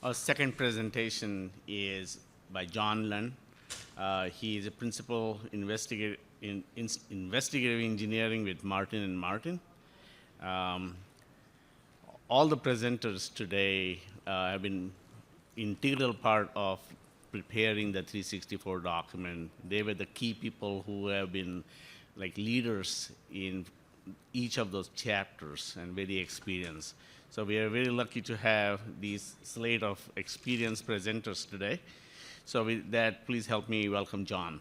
Our second presentation is by John Lunn. He is a principal investigative engineering with Martin & Martin. All the presenters today have been integral part of preparing the 364 document. They were the key people who have been like leaders in each of those chapters and very experienced. So we are very lucky to have these slate of experienced presenters today. So with that, please help me welcome John.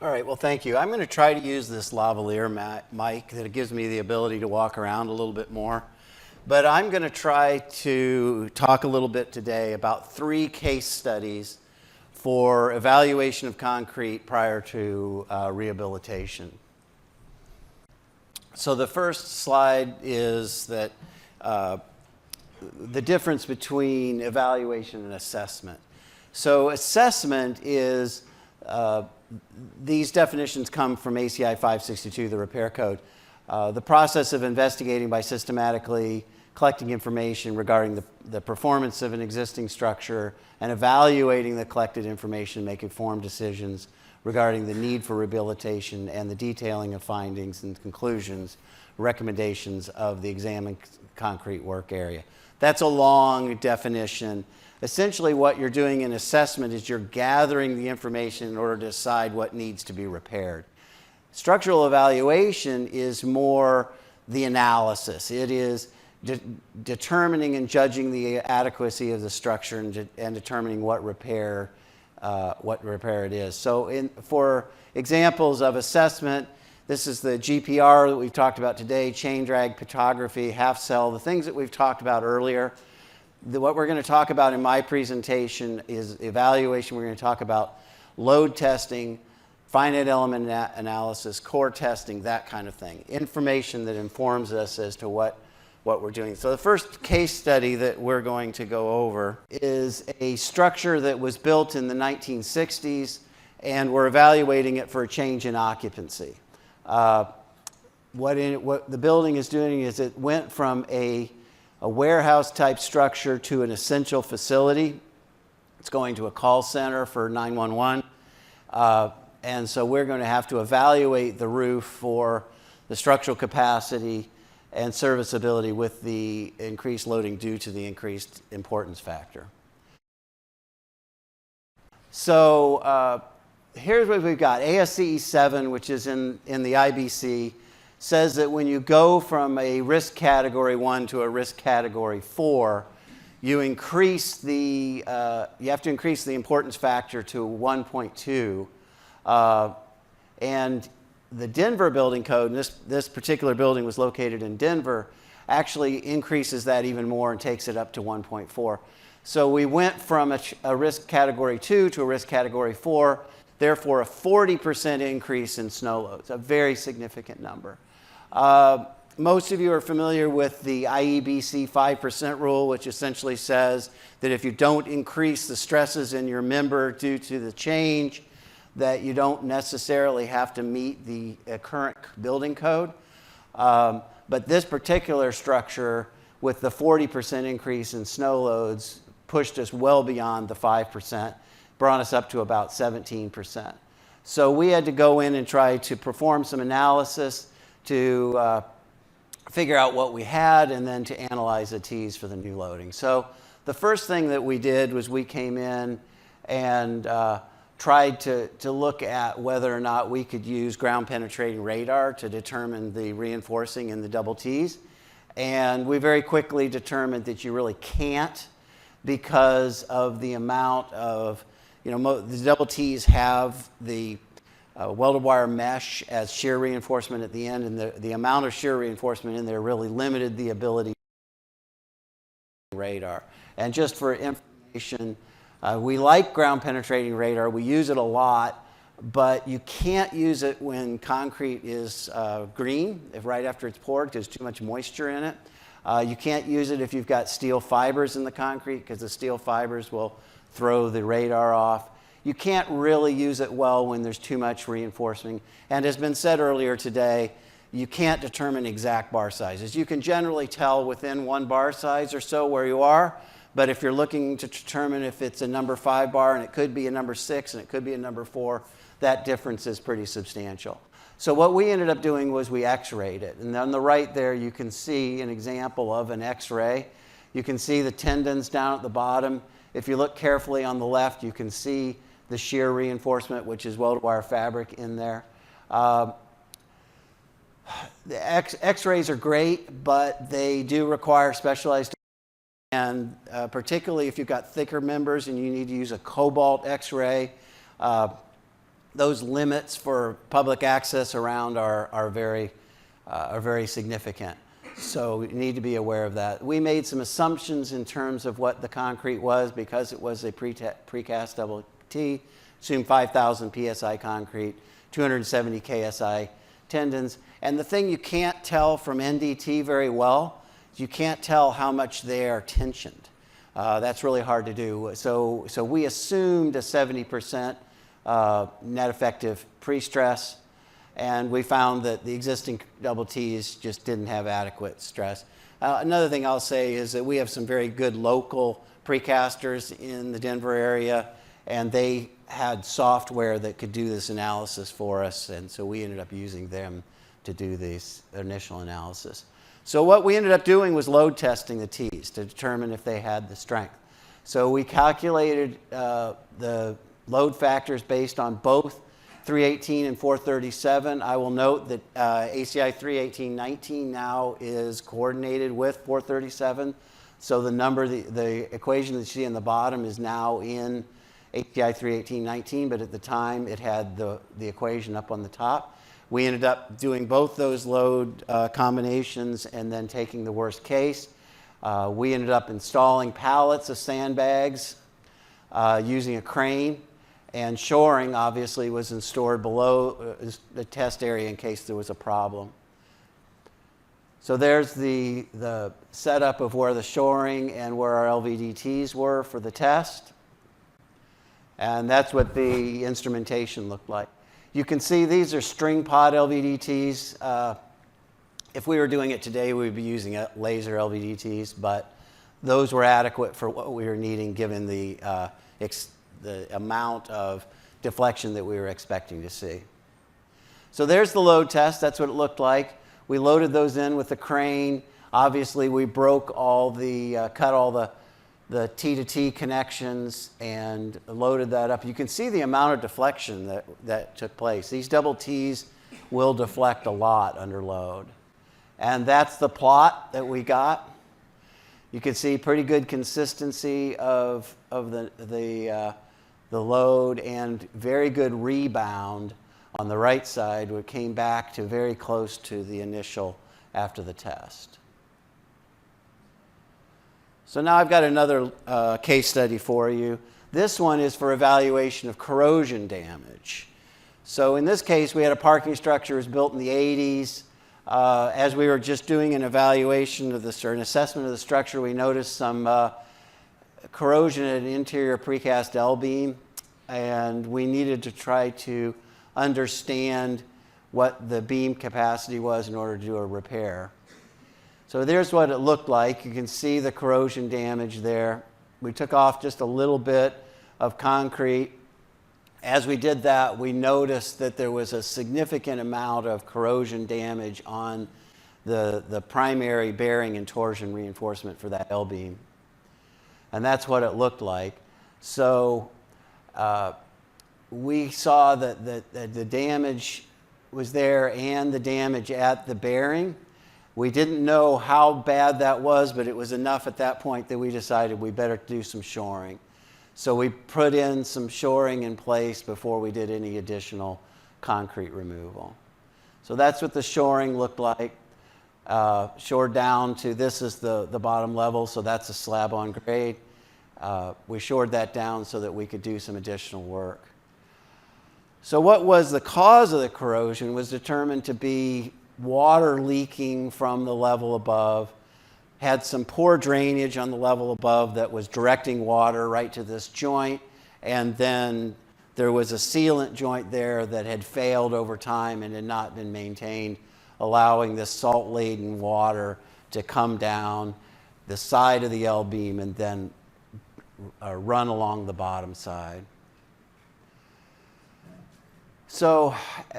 All right, well, thank you. I'm going to try to use this lavalier mic that gives me the ability to walk around a little bit more. But I'm going to try to talk a little bit today about 3 case studies for evaluation of concrete prior to rehabilitation. So the first slide is that the difference between evaluation and assessment. So assessment is, these definitions come from ACI 562, the repair code. The process of investigating by systematically collecting information regarding the performance of an existing structure and evaluating the collected information, make informed decisions regarding the need for rehabilitation and the detailing of findings and conclusions, recommendations of the examined concrete work area. That's a long definition. Essentially what you're doing in assessment is you're gathering the information in order to decide what needs to be repaired. Structural evaluation is more the analysis. It is determining and judging the adequacy of the structure and determining what repair it is. So for examples of assessment, this is the GPR that we've talked about today, chain drag, petrography, half cell, the things that we've talked about earlier. What we're going to talk about in my presentation is evaluation. We're going to talk about load testing, finite element analysis, core testing, that kind of thing. Information that informs us as to what we're doing. So the first case study that we're going to go over is a structure that was built in the 1960s, and we're evaluating it for a change in occupancy. What the building is doing is it went from a warehouse type structure to an essential facility. It's going to a call center for 911. And so we're going to have to evaluate the roof for the structural capacity and serviceability with the increased loading due to the increased importance factor. So here's what we've got. ASCE 7, which is in the IBC, says that when you go from a risk category 1 to a risk category 4, you have to increase the importance factor to 1.2. And the Denver building code, and this particular building was located in Denver, actually increases that even more and takes it up to 1.4. So we went from a risk category 2 to a risk category 4, therefore a 40% increase in snow loads, a very significant number. Most of you are familiar with the IEBC 5% rule, which essentially says that if you don't increase the stresses in your member due to the change, that you don't necessarily have to meet the current building code. But this particular structure, with the 40% increase in snow loads, pushed us well beyond the 5%, brought us up to about 17%. So we had to go in and try to perform some analysis to figure out what we had and then to analyze the T's for the new loading. So the first thing that we did was we came in and tried to look at whether or not we could use ground penetrating radar to determine the reinforcing in the double T's. And we very quickly determined that you really can't, because of the amount of, the double T's have the welded wire mesh as shear reinforcement at the end, and the amount of shear reinforcement in there really limited the ability of radar. And just for information, we like ground penetrating radar. We use it a lot, but you can't use it when concrete is green, right after it's poured, because there's too much moisture in it. You can't use it if you've got steel fibers in the concrete, because the steel fibers will throw the radar off. You can't really use it well when there's too much reinforcement. And as has been said earlier today, you can't determine exact bar sizes. You can generally tell within one bar size or so where you are, but if you're looking to determine if it's a number 5 bar and it could be a number 6 and it could be a number 4, that difference is pretty substantial. So what we ended up doing was we x-rayed it. And on the right there, you can see an example of an x-ray. You can see the tendons down at the bottom. If you look carefully on the left, you can see the shear reinforcement, which is welded wire fabric in there. The x-rays are great, but they do require specialized, and particularly if you've got thicker members and you need to use a cobalt x-ray, those limits for public access around are very significant. So we need to be aware of that. We made some assumptions in terms of what the concrete was because it was a precast double T. Assume 5,000 PSI concrete, 270 KSI tendons. And the thing you can't tell from NDT very well is you can't tell how much they are tensioned. That's really hard to do. So we assumed a 70% net effective pre-stress, and we found that the existing double Ts just didn't have adequate stress. Another thing I'll say is that we have some very good local precasters in the Denver area, and they had software that could do this analysis for us, and so we ended up using them to do this initial analysis. So what we ended up doing was load testing the Ts to determine if they had the strength. So we calculated the load factors based on both 318 and 437. I will note that ACI 318.19 now is coordinated with 437. So the equation that you see in the bottom is now in ACI 318.19, but at the time it had the equation up on the top. We ended up doing both those load combinations and then taking the worst case. We ended up installing pallets of sandbags using a crane, and shoring obviously was stored below the test area in case there was a problem. So there's the setup of where the shoring and where our LVDTs were for the test. And that's what the instrumentation looked like. You can see these are string pod LVDTs. If we were doing it today, we would be using laser LVDTs, but those were adequate for what we were needing given the amount of deflection that we were expecting to see. So there's the load test. That's what it looked like. We loaded those in with the crane. Obviously, we broke cut all the T to T connections and loaded that up. You can see the amount of deflection that took place. These double Ts will deflect a lot under load. And that's the plot that we got. You can see pretty good consistency of the load and very good rebound on the right side, where it came back to very close to the initial after the test. So now I've got another case study for you. This one is for evaluation of corrosion damage. So in this case, we had a parking structure that was built in the 80s. As we were just doing an evaluation of this, or an assessment of the structure, we noticed some corrosion at an interior precast L-beam, and we needed to try to understand what the beam capacity was in order to do a repair. So there's what it looked like. You can see the corrosion damage there. We took off just a little bit of concrete. As we did that, we noticed that there was a significant amount of corrosion damage on the primary bearing and torsion reinforcement for that L-beam. And that's what it looked like. So we saw that the damage was there and the damage at the bearing. We didn't know how bad that was, but it was enough at that point that we decided we better do some shoring. So we put in some shoring in place before we did any additional concrete removal. So that's what the shoring looked like. Shored down to, this is the bottom level, so that's a slab on grade. We shored that down so that we could do some additional work. So what was the cause of the corrosion was determined to be water leaking from the level above. Had some poor drainage on the level above that was directing water right to this joint, and then there was a sealant joint there that had failed over time and had not been maintained allowing this salt-laden water to come down the side of the L-beam and then run along the bottom side. So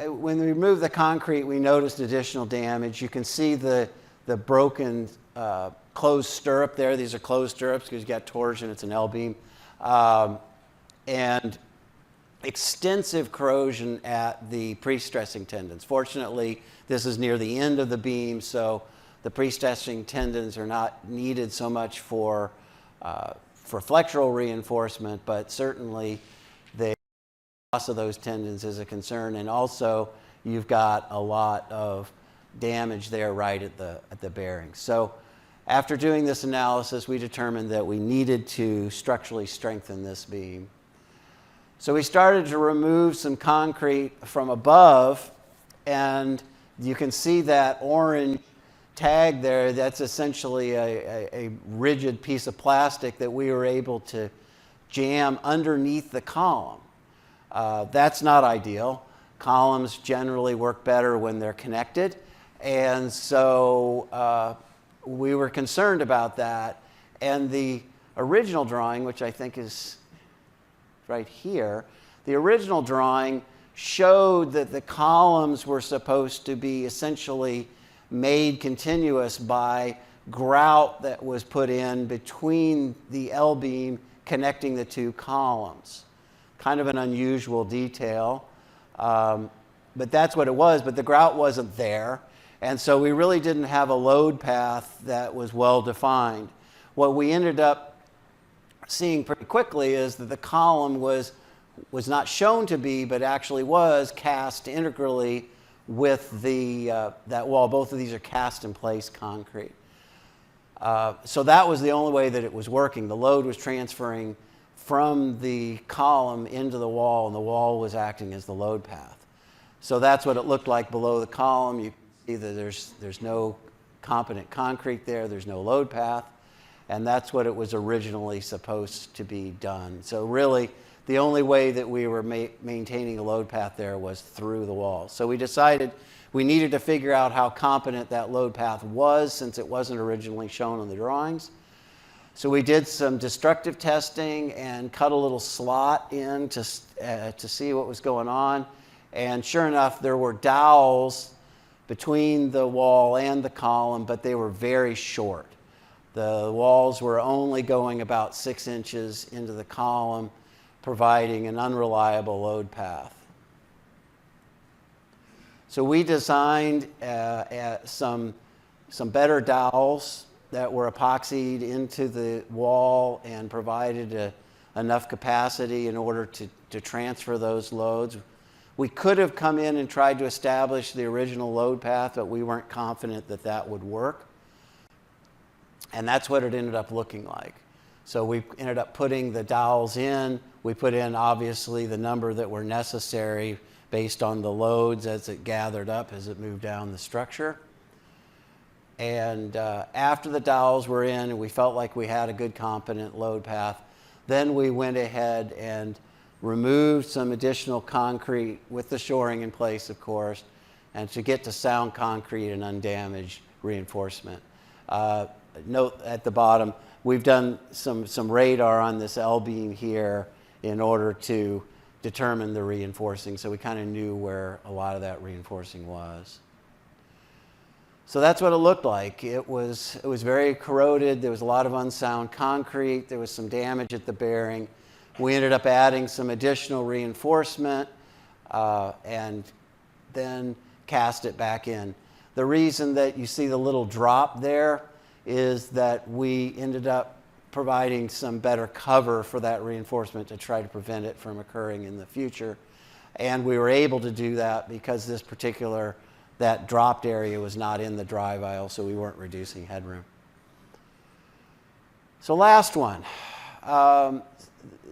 when we removed the concrete, we noticed additional damage. You can see the broken closed stirrup there. These are closed stirrups because you've got torsion. It's an L-beam. And extensive corrosion at the pre-stressing tendons. Fortunately, this is near the end of the beam, so the pre-stressing tendons are not needed so much for flexural reinforcement, but certainly the loss of those tendons is a concern. And also, you've got a lot of damage there right at the bearing. So after doing this analysis, we determined that we needed to structurally strengthen this beam. So we started to remove some concrete from above, and you can see that orange tag there. That's essentially a rigid piece of plastic that we were able to jam underneath the column. That's not ideal. Columns generally work better when they're connected, and so we were concerned about that. And the original drawing, which I think is right here, the original drawing showed that the columns were supposed to be essentially made continuous by grout that was put in between the L-beam connecting the two columns. Kind of an unusual detail, but that's what it was. But the grout wasn't there, and so we really didn't have a load path that was well defined. What we ended up seeing pretty quickly is that the column was not shown to be, but actually was cast integrally with that wall. Both of these are cast in place concrete. So that was the only way that it was working. The load was transferring from the column into the wall, and the wall was acting as the load path. So that's what it looked like below the column. You see that there's no competent concrete there, there's no load path, and that's what it was originally supposed to be done. So really, the only way that we were maintaining a load path there was through the wall. So we decided we needed to figure out how competent that load path was, since it wasn't originally shown on the drawings. So we did some destructive testing and cut a little slot in to see what was going on. And sure enough, there were dowels between the wall and the column, but they were very short. The walls were only going about 6 inches into the column, providing an unreliable load path. So we designed some better dowels that were epoxied into the wall and provided enough capacity in order to transfer those loads. We could have come in and tried to establish the original load path, but we weren't confident that that would work. And that's what it ended up looking like. So we ended up putting the dowels in. We put in, obviously, the number that were necessary based on the loads as it gathered up, as it moved down the structure. And after the dowels were in and we felt like we had a good competent load path, then we went ahead and removed some additional concrete with the shoring in place, of course, and to get to sound concrete and undamaged reinforcement. Note at the bottom, we've done some radar on this L-beam here in order to determine the reinforcing, so we kind of knew where a lot of that reinforcing was. So that's what it looked like. It was very corroded. There was a lot of unsound concrete. There was some damage at the bearing. We ended up adding some additional reinforcement and then cast it back in. The reason that you see the little drop there is that we ended up providing some better cover for that reinforcement to try to prevent it from occurring in the future. And we were able to do that because that dropped area was not in the drive aisle, so we weren't reducing headroom. So last one.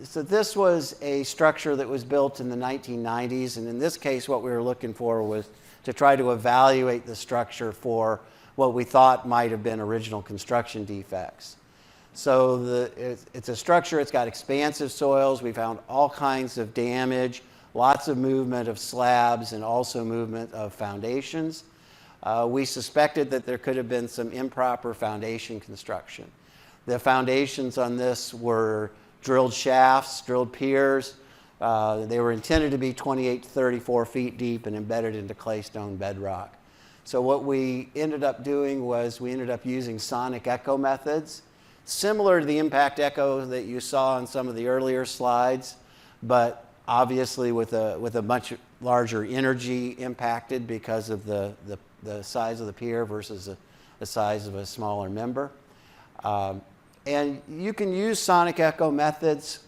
So this was a structure that was built in the 1990s, and in this case what we were looking for was to try to evaluate the structure for what we thought might have been original construction defects. So it's a structure, it's got expansive soils, we found all kinds of damage, lots of movement of slabs and also movement of foundations. we suspected that there could have been some improper foundation construction. The foundations on this were drilled shafts, drilled piers. They were intended to be 28 to 34 feet deep and embedded into claystone bedrock. So what we ended up doing was we ended up using sonic echo methods, similar to the impact echo that you saw in some of the earlier slides, but obviously with a much larger energy impacted because of the size of the pier versus the size of a smaller member. And you can use sonic echo methods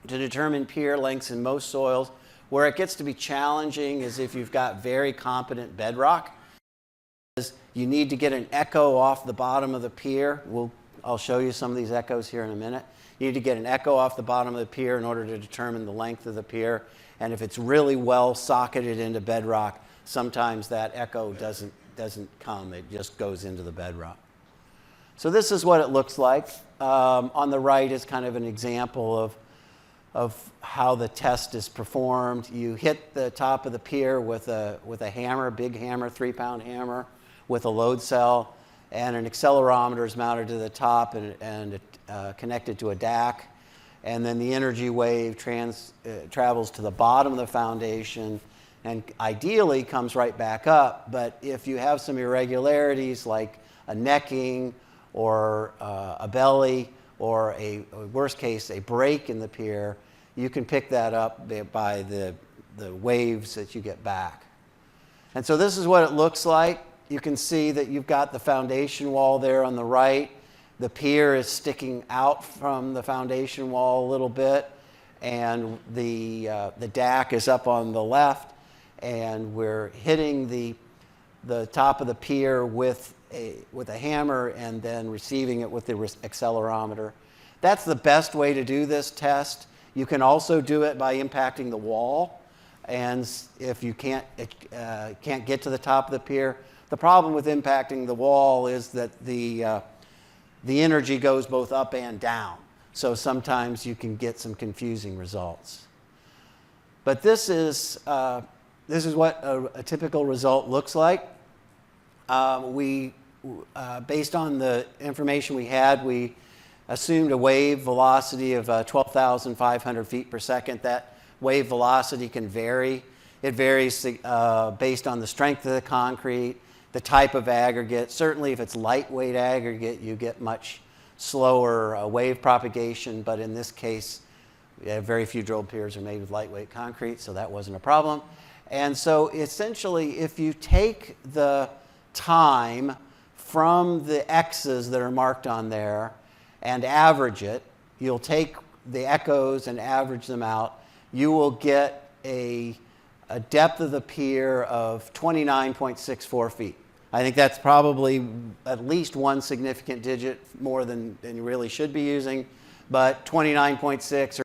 to determine pier lengths in most soils. Where it gets to be challenging is if you've got very competent bedrock. You need to get an echo off the bottom of the pier. I'll show you some of these echoes here in a minute. You need to get an echo off the bottom of the pier in order to determine the length of the pier. And if it's really well socketed into bedrock, sometimes that echo doesn't come. It just goes into the bedrock. So this is what it looks like. On the right is kind of an example of how the test is performed. You hit the top of the pier with a hammer, big hammer, 3-pound hammer, with a load cell, and an accelerometer is mounted to the top and connected to a DAC. And then the energy wave travels to the bottom of the foundation and ideally comes right back up. But if you have some irregularities like a necking or a belly or worst case, a break in the pier, you can pick that up by the waves that you get back. And so this is what it looks like. You can see that you've got the foundation wall there on the right. The pier is sticking out from the foundation wall a little bit, and the DAC is up on the left, and we're hitting the top of the pier with a hammer and then receiving it with the accelerometer. That's the best way to do this test. You can also do it by impacting the wall, and if you can't get to the top of the pier, the problem with impacting the wall is that the energy goes both up and down. So sometimes you can get some confusing results. But this is what a typical result looks like. Based on the information we had, we assumed a wave velocity of 12,500 feet per second. That wave velocity can vary. It varies based on the strength of the concrete, the type of aggregate. Certainly if it's lightweight aggregate, you get much slower wave propagation, but in this case, very few drilled piers are made with lightweight concrete, so that wasn't a problem. And so essentially, if you take the time from the X's that are marked on there and average it, you'll take the echoes and average them out, you will get a depth of the pier of 29.64 feet. I think that's probably at least one significant digit more than you really should be using, but 29.6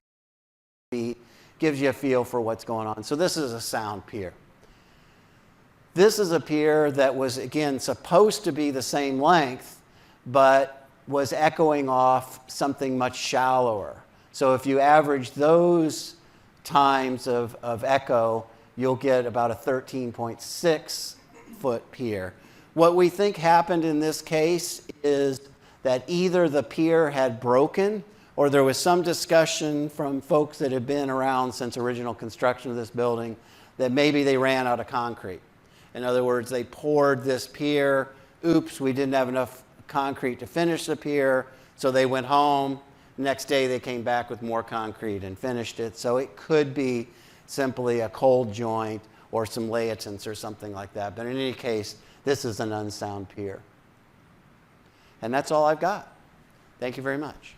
feet gives you a feel for what's going on. So this is a sound pier. This is a pier that was, again, supposed to be the same length, but was echoing off something much shallower. So if you average those times of echo, you'll get about a 13.6 foot pier. What we think happened in this case is that either the pier had broken or there was some discussion from folks that have been around since original construction of this building that maybe they ran out of concrete. In other words, they poured this pier, oops, we didn't have enough concrete to finish the pier, so they went home. Next day they came back with more concrete and finished it. So it could be simply a cold joint or some laitance or something like that. But in any case, this is an unsound pier. And that's all I've got. Thank you very much.